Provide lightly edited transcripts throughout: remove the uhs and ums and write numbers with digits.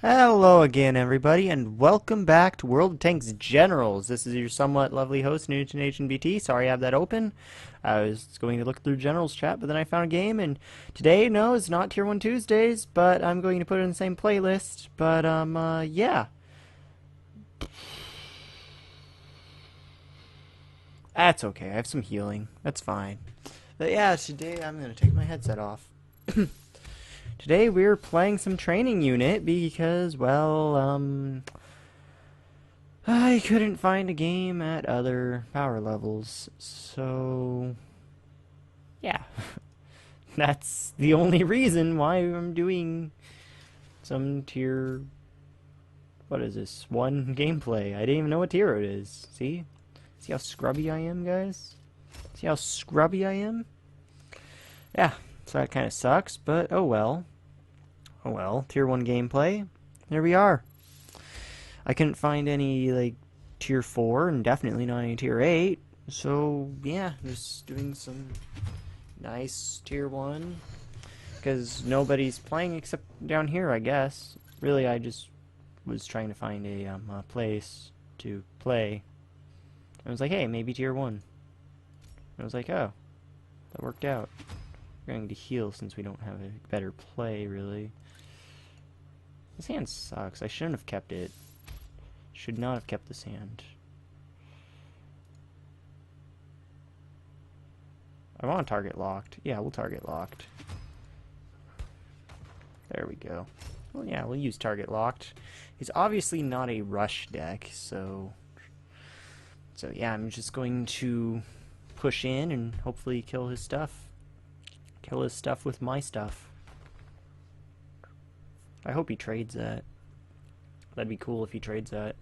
Hello again, everybody, and welcome back to World of Tanks Generals. This is your somewhat lovely host, Nation BT. Sorry I have that open. I was going to look through Generals chat, but then I found a game, and today, no, it's not Tier 1 Tuesdays, but I'm going to put it in the same playlist. But, yeah. That's okay. I have some healing. That's fine. But yeah, today I'm going to take my headset off. Today we're playing some training unit because, well, I couldn't find a game at other power levels, so yeah. That's the only reason why I'm doing some tier, what is this, 1 gameplay. I didn't even know what tier it is. See? See how scrubby I am, guys? See how scrubby I am? Yeah, so that kind of sucks, but oh well. Oh well, tier 1 gameplay. There we are. I couldn't find any, like, tier 4, and definitely not any tier 8. So, yeah, just doing some nice tier 1. Because nobody's playing except down here, I guess. Really, I just was trying to find a place to play. I was like, hey, maybe tier 1. I was like, oh, that worked out. We're going to heal since we don't have a better play, really. This hand sucks. I shouldn't have kept it. Should not have kept this hand. I want target locked. Yeah, we'll target locked. There we go. Well, yeah, we'll use target locked. He's obviously not a rush deck, so yeah, I'm just going to push in and hopefully kill his stuff. Kill his stuff with my stuff. I hope he trades that. That'd be cool if he trades that.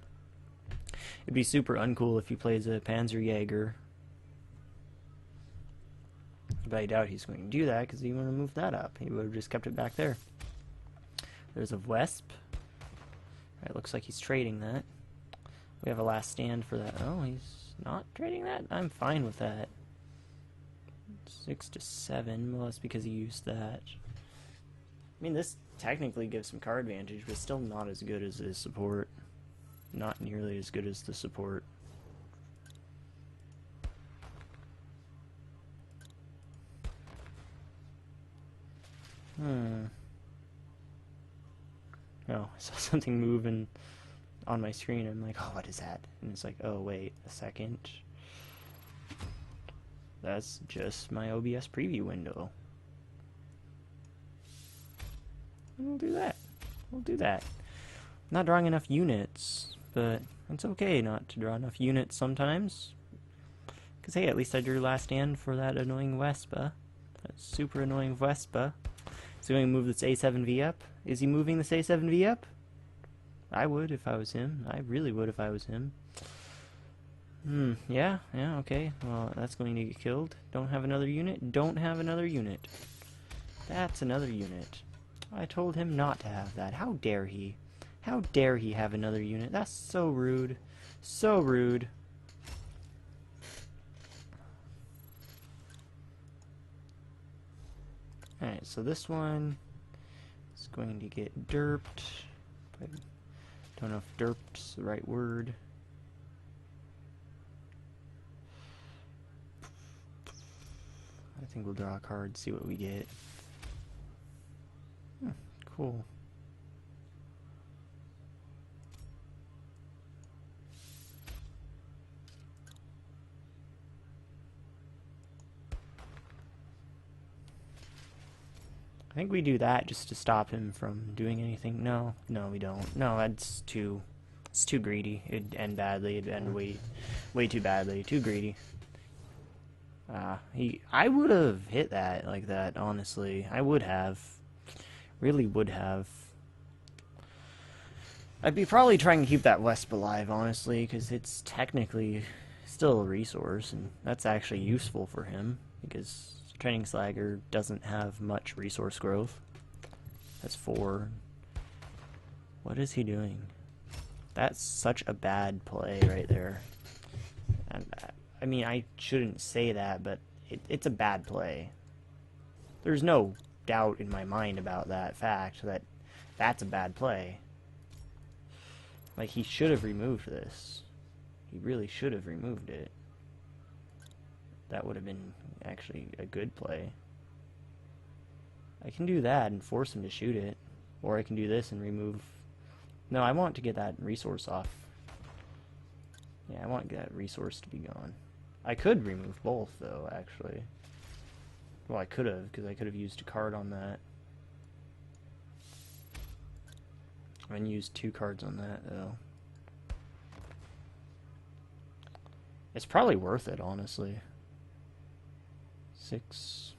It'd be super uncool if he plays a Panzerjäger. But I doubt he's going to do that because he would have moved that up. He would have just kept it back there. There's a Wesp. It looks like he's trading that. We have a last stand for that. Oh, he's not trading that? I'm fine with that. 6 to 7. Well, that's because he used that. I mean, this technically gives some card advantage, but still not as good as his support. Not nearly as good as the support. Oh, I saw something moving on my screen. I'm like, oh, what is that? And it's like, oh, wait a second. That's just my OBS preview window. We'll do that. We'll do that. Not drawing enough units, but it's okay not to draw enough units sometimes. Because, hey, at least I drew last stand for that annoying Vespa. That super annoying Vespa. Is he going to move this A7V up? Is he moving this A7V up? I would if I was him. I really would if I was him. Yeah, okay. Well, that's going to get killed. Don't have another unit? Don't have another unit. That's another unit. I told him not to have that. How dare he? How dare he have another unit? That's so rude. So rude. Alright, so this one is going to get derped. I don't know if derped's the right word. I think we'll draw a card, see what we get. Cool. I think we do that just to stop him from doing anything. No, we don't. No, it's too greedy. It'd end badly. It'd end way too badly. Too greedy. I would have hit that like that, honestly. I would have. Really would have. I'd be probably trying to keep that Wesp alive, honestly, because it's technically still a resource, and that's actually useful for him, because Training Slagger doesn't have much resource growth. That's 4. What is he doing? That's such a bad play right there. And, I mean, I shouldn't say that, but it's a bad play. There's no doubt in my mind about that fact that that's a bad play. Like, he should have removed this. He really should have removed it. That would have been actually a good play. I can do that and force him to shoot it. Or I can do this and remove... No, I want to get that resource off. Yeah, I want that resource to be gone. I could remove both, though, actually. Well, I could have, because I could have used a card on that. I can use 2 cards on that, though. It's probably worth it, honestly. 6,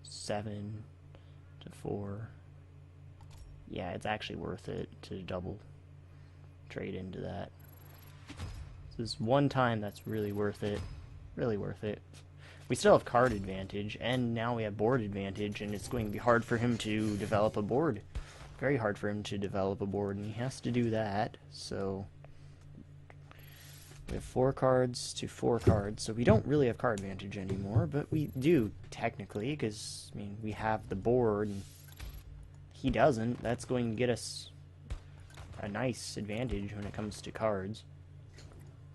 7 to 4. Yeah, it's actually worth it to double trade into that. This is one time that's really worth it. Really worth it. We still have card advantage, and now we have board advantage, and it's going to be hard for him to develop a board. Very hard for him to develop a board, and he has to do that, so... We have 4 cards to 4 cards, so we don't really have card advantage anymore, but we do, technically, because, I mean, we have the board, and he doesn't. That's going to get us a nice advantage when it comes to cards.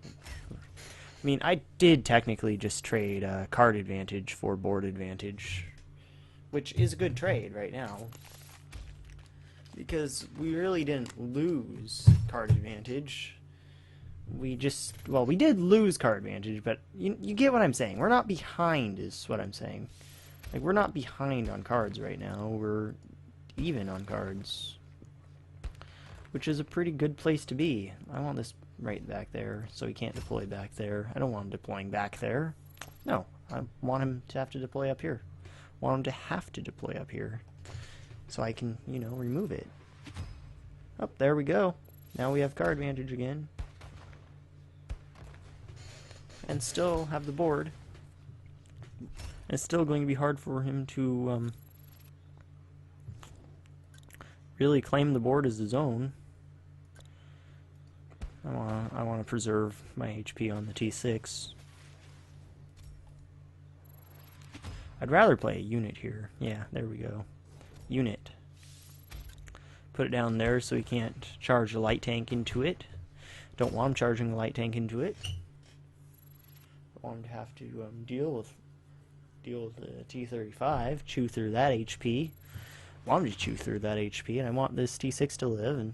I mean, I did technically just trade card advantage for board advantage, which is a good trade right now, because we really didn't lose card advantage. We just, well, we did lose card advantage, but you get what I'm saying. We're not behind is what I'm saying. Like, we're not behind on cards right now. We're even on cards, which is a pretty good place to be. I want this right back there, so he can't deploy back there. I don't want him deploying back there. No, I want him to have to deploy up here. I want him to have to deploy up here, so I can, you know, remove it. Oh, there we go. Now we have card advantage again. And still have the board. It's still going to be hard for him to really claim the board as his own. I want to preserve my HP on the T6. I'd rather play a unit here. Yeah, there we go. Unit. Put it down there so he can't charge a light tank into it. Don't want him charging a light tank into it. I want him to have to deal with the T-35, chew through that HP. I want him to chew through that HP, and I want this T6 to live, and,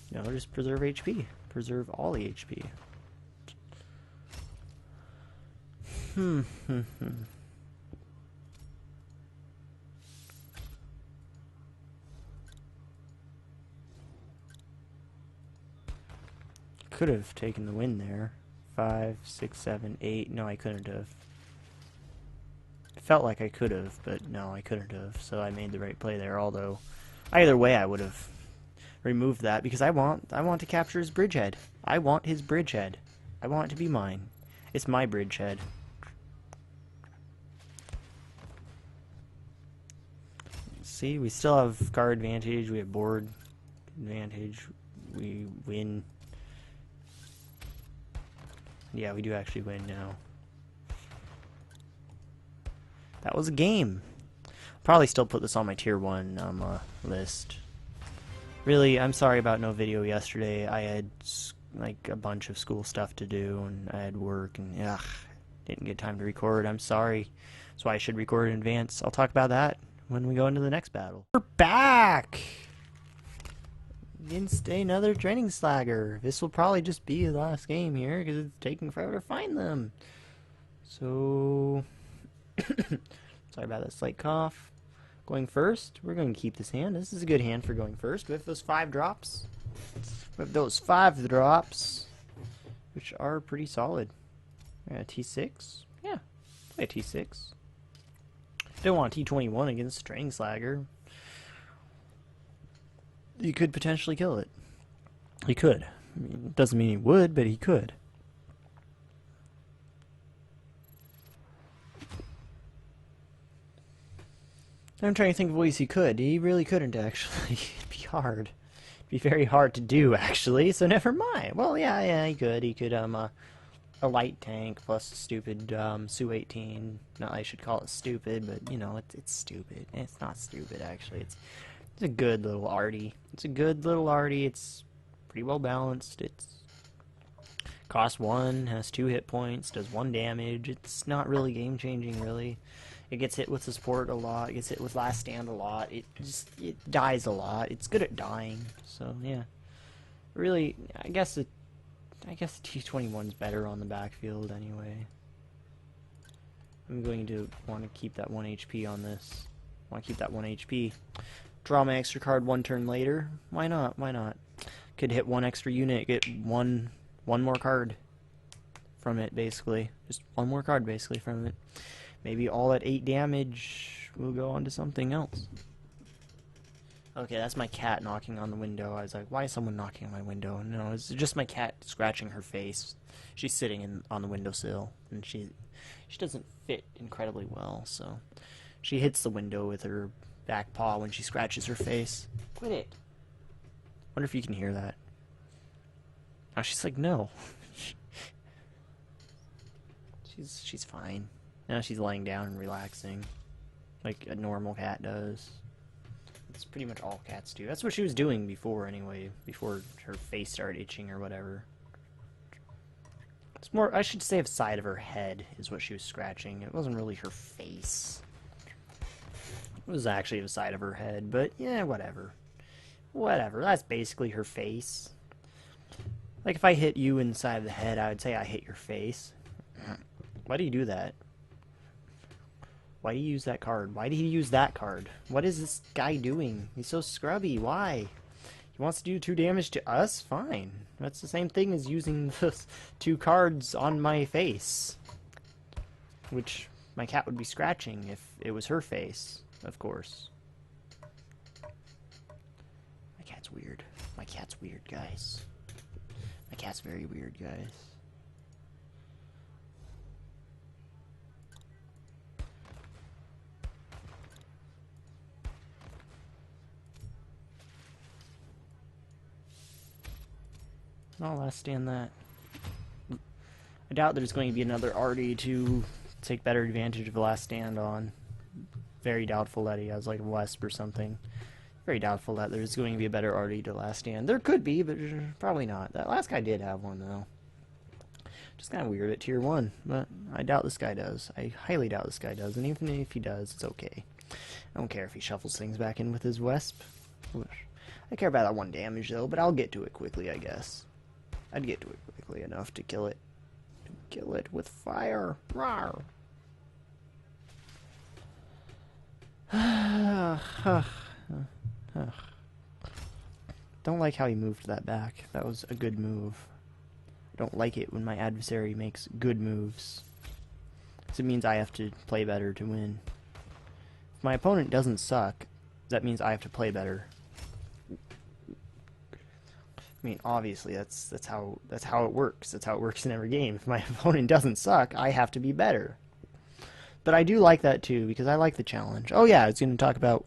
you know, just preserve HP. Preserve all the HP. Could have taken the win there. 5, 6, 7, 8. No, I couldn't have. It felt like I could have, but no, I couldn't have. So I made the right play there. Although, either way, I would have removed that because I want to capture his bridgehead. I want his bridgehead. I want it to be mine. It's my bridgehead. See, we still have card advantage. We have board advantage. We win. Yeah, we do actually win now. That was a game. Probably still put this on my tier 1 list. Really, I'm sorry about no video yesterday. I had like a bunch of school stuff to do, and I had work, and didn't get time to record. I'm sorry. That's why I should record in advance. I'll talk about that when we go into the next battle. We're back! Didn't stay another training slagger. This will probably just be the last game here because it's taking forever to find them. So, sorry about that slight cough. Going first, we're going to keep this hand. This is a good hand for going first. We have those 5 drops. We have those 5 drops, which are pretty solid. T6. Yeah, play a T6. Don't want a T21 against training slagger. You could potentially kill it. He could. I mean, it doesn't mean he would, but he could. I'm trying to think of ways he could. He really couldn't, actually. It'd be hard. It'd be very hard to do, actually, so never mind. Well, yeah, he could. He could, a light tank plus a stupid, Su-18. Not I should call it stupid, but, you know, it's stupid. It's not stupid, actually. It's a good little arty. It's a good little arty. It's pretty well balanced. It's costs 1, has 2 hit points, does 1 damage. It's not really game changing, really. It gets hit with the support a lot. It gets hit with last stand a lot. It dies a lot. It's good at dying. So yeah, really, I guess the T21's better on the backfield anyway. I'm going to want to keep that 1 HP on this. Want to keep that 1 HP. Draw my extra card 1 turn later. Why not? Why not? Could hit 1 extra unit, get one more card from it, basically. Just 1 more card, basically, from it. Maybe all at 8 damage will go on to something else. Okay, that's my cat knocking on the window. I was like, why is someone knocking on my window? No, it's just my cat scratching her face. She's sitting on the windowsill, and she doesn't fit incredibly well, so she hits the window with her back paw when she scratches her face. Quit it. Wonder if you can hear that. Oh, she's like, no. she's fine. Now she's laying down and relaxing, like a normal cat does. It's pretty much all cats do. That's what she was doing before, anyway. Before her face started itching or whatever. It's more, I should say, the side of her head is what she was scratching. It wasn't really her face. It was actually the side of her head, but yeah, whatever. Whatever. That's basically her face. Like if I hit you in the side of the head, I would say I hit your face. Why do you do that? Why do you use that card? Why did he use that card? What is this guy doing? He's so scrubby. Why? He wants to do 2 damage to us? Fine. That's the same thing as using those 2 cards on my face. Which my cat would be scratching if it was her face, of course. My cat's weird. My cat's weird, guys. My cat's very weird, guys. I'll last stand that. I doubt there's going to be another Artie to take better advantage of the last stand on. Very doubtful that he has like a Wesp or something. Very doubtful that there's going to be a better Artie to last stand. There could be, but probably not. That last guy did have one though. Just kind of weird at tier 1, but I doubt this guy does. I highly doubt this guy does, and even if he does, it's okay. I don't care if he shuffles things back in with his Wesp. I care about that 1 damage though, but I'll get to it quickly, I guess. I'd get to it quickly enough to kill it. To kill it with fire. Rawr. Don't like how he moved that back. That was a good move. I don't like it when my adversary makes good moves. Because it means I have to play better to win. If my opponent doesn't suck, that means I have to play better. I mean, obviously, that's how it works. That's how it works in every game. If my opponent doesn't suck, I have to be better. But I do like that too, because I like the challenge. Oh yeah, I was going to talk about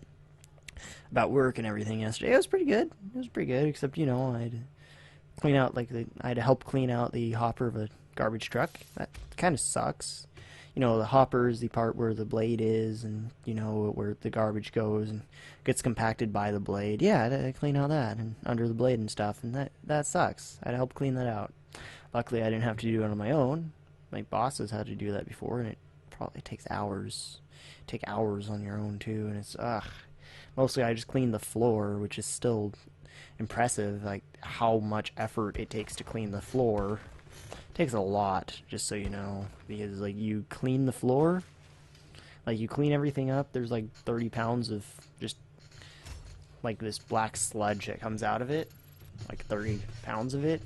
work and everything yesterday. It was pretty good. It was pretty good, except I had to clean out I had to help clean out the hopper of a garbage truck. That kind of sucks. The hopper is the part where the blade is, and where the garbage goes and gets compacted by the blade. Yeah, I had to clean out that and under the blade and stuff, and that sucks. I had to help clean that out. Luckily, I didn't have to do it on my own. My bosses had to do that before, and it probably takes hours. Take hours on your own too, and it's Mostly, I just cleaned the floor, which is still impressive. Like how much effort it takes to clean the floor. Takes a lot, just so you know, because like you clean the floor, like you clean everything up, there's like 30 pounds of just like this black sludge that comes out of it, like 30 pounds of it,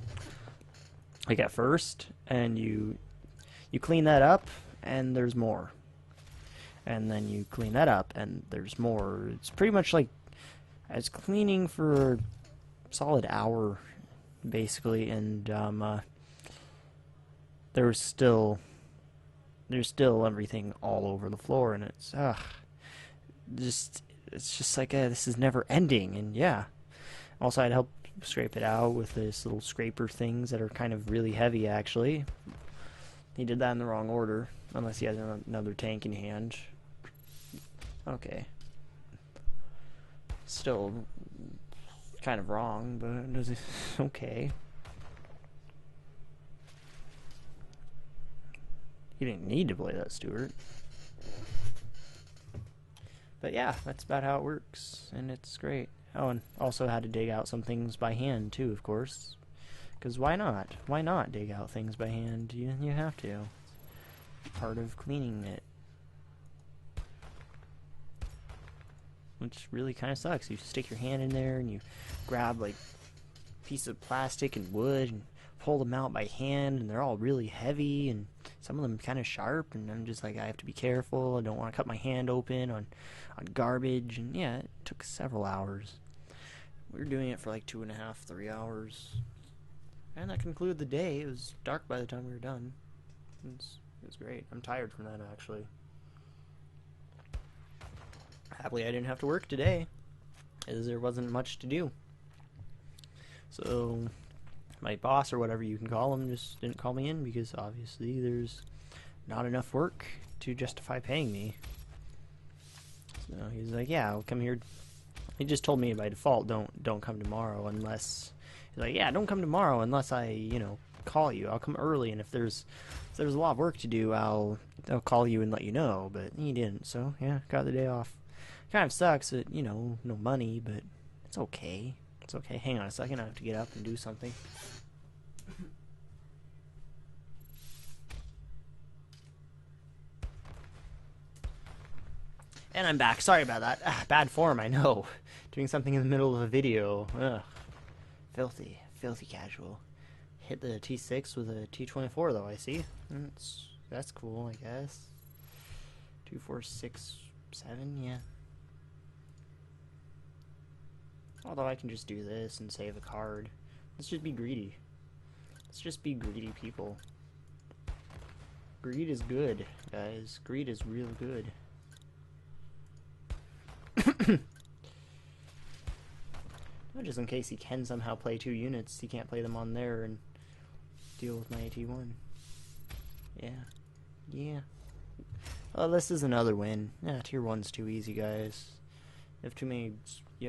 like at first, and you clean that up and there's more, and then you clean that up and there's more. It's pretty much like as cleaning for a solid hour basically, and there's still everything all over the floor, and it's just like this is never ending. And yeah, also I'd help scrape it out with this little scraper things that are kind of really heavy. Actually, he did that in the wrong order, unless he has another tank in hand. Okay, still Kind of wrong, but it's okay. You didn't need to play that, Stuart. But yeah, that's about how it works, and it's great. Oh, and also had to dig out some things by hand, too, of course. Because why not? Why not dig out things by hand? You have to. Part of cleaning it. Which really kind of sucks. You stick your hand in there and you grab like a piece of plastic and wood and pull them out by hand, and they're all really heavy and some of them kind of sharp, and I'm just like, I have to be careful. I don't want to cut my hand open on garbage, and yeah, it took several hours. We were doing it for like 2.5, 3 hours. And that concluded the day. It was dark by the time we were done. It was great. I'm tired from that, actually. Happily, I didn't have to work today, as there wasn't much to do. So, my boss, or whatever you can call him, just didn't call me in, because obviously there's not enough work to justify paying me. So he's like, yeah, I'll come here. He just told me by default, don't come tomorrow unless... He's like, yeah, don't come tomorrow unless I, call you. I'll come early, and if there's a lot of work to do, I'll call you and let you know. But he didn't, so yeah, got the day off. Kind of sucks that, no money, but it's okay. It's okay. Hang on a second, I have to get up and do something. And I'm back. Sorry about that. Bad form, I know. Doing something in the middle of a video. Ugh. Filthy. Filthy casual. Hit the T6 with a T24, though, I see. That's cool, I guess. 2, 4, 6, 7, yeah. Although I can just do this and save a card. Let's just be greedy. Let's just be greedy people. Greed is good, guys. Greed is real good. Just in case he can somehow play 2 units, he can't play them on there and deal with my AT1. Yeah. Yeah. Well, this is another win. Yeah, tier 1's too easy, guys. You have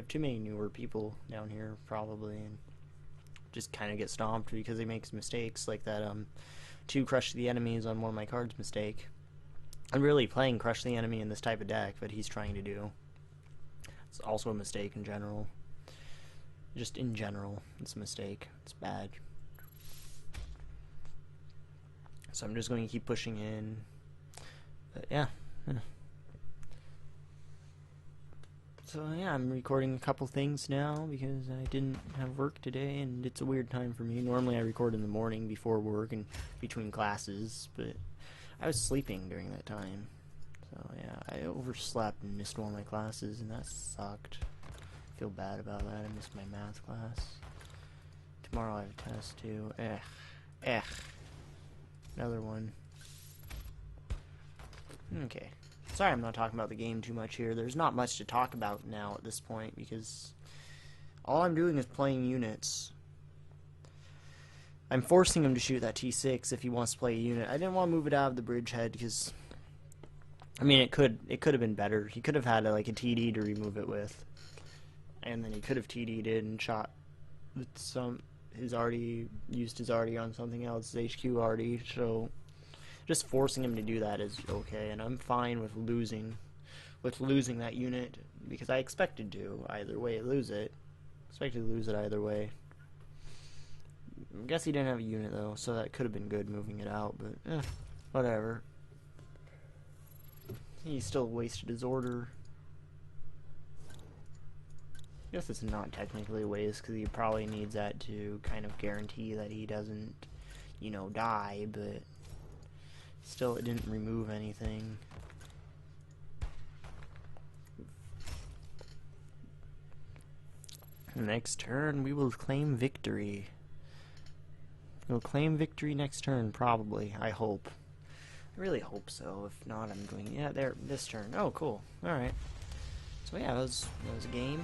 too many newer people down here, probably, and just kind of get stomped because he makes mistakes like that 2 crush the enemies on one of my cards mistake. I'm really playing crush the enemy in this type of deck, but he's trying to do. It's also a mistake in general. Just in general, it's a mistake. It's bad. So I'm just going to keep pushing in. But yeah. So yeah, I'm recording a couple things now because I didn't have work today, and it's a weird time for me. Normally I record in the morning before work and between classes, but I was sleeping during that time. So yeah, I overslept and missed one of my classes, and that sucked. I feel bad about that. I missed my math class. Tomorrow I have a test too. Another one. Okay. Sorry I'm not talking about the game too much here. There's not much to talk about now at this point because all I'm doing is playing units. I'm forcing him to shoot that T6 if he wants to play a unit. I didn't want to move it out of the bridgehead because, I mean, it could have been better. He could have had like a TD to remove it with, and then he could have TD'd it and shot with his already on something else, his HQ already. So just forcing him to do that is okay, and I'm fine with losing that unit because I expected to either way lose it. Expected to lose it either way. I guess he didn't have a unit though, so that could have been good moving it out, but whatever. He still wasted his order. I guess it's not technically a waste because he probably needs that to kind of guarantee that he doesn't, die, but still it didn't remove anything. Next turn we will claim victory. We'll claim victory next turn, probably. I hope. I really hope so. If not, I'm going... Yeah, there, this turn. Oh, cool. Alright. So yeah, that was a game.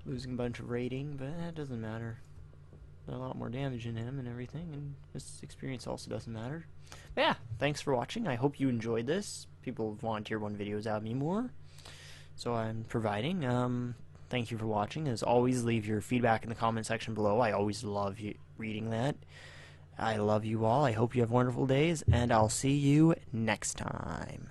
Losing a bunch of rating, but it doesn't matter. A lot more damage in him and everything, and this experience also doesn't matter. But yeah, thanks for watching. I hope you enjoyed this. People want tier 1 videos out of me more, so I'm providing. thank you for watching. As always, leave your feedback in the comment section below. I always love reading that. I love you all. I hope you have wonderful days, and I'll see you next time.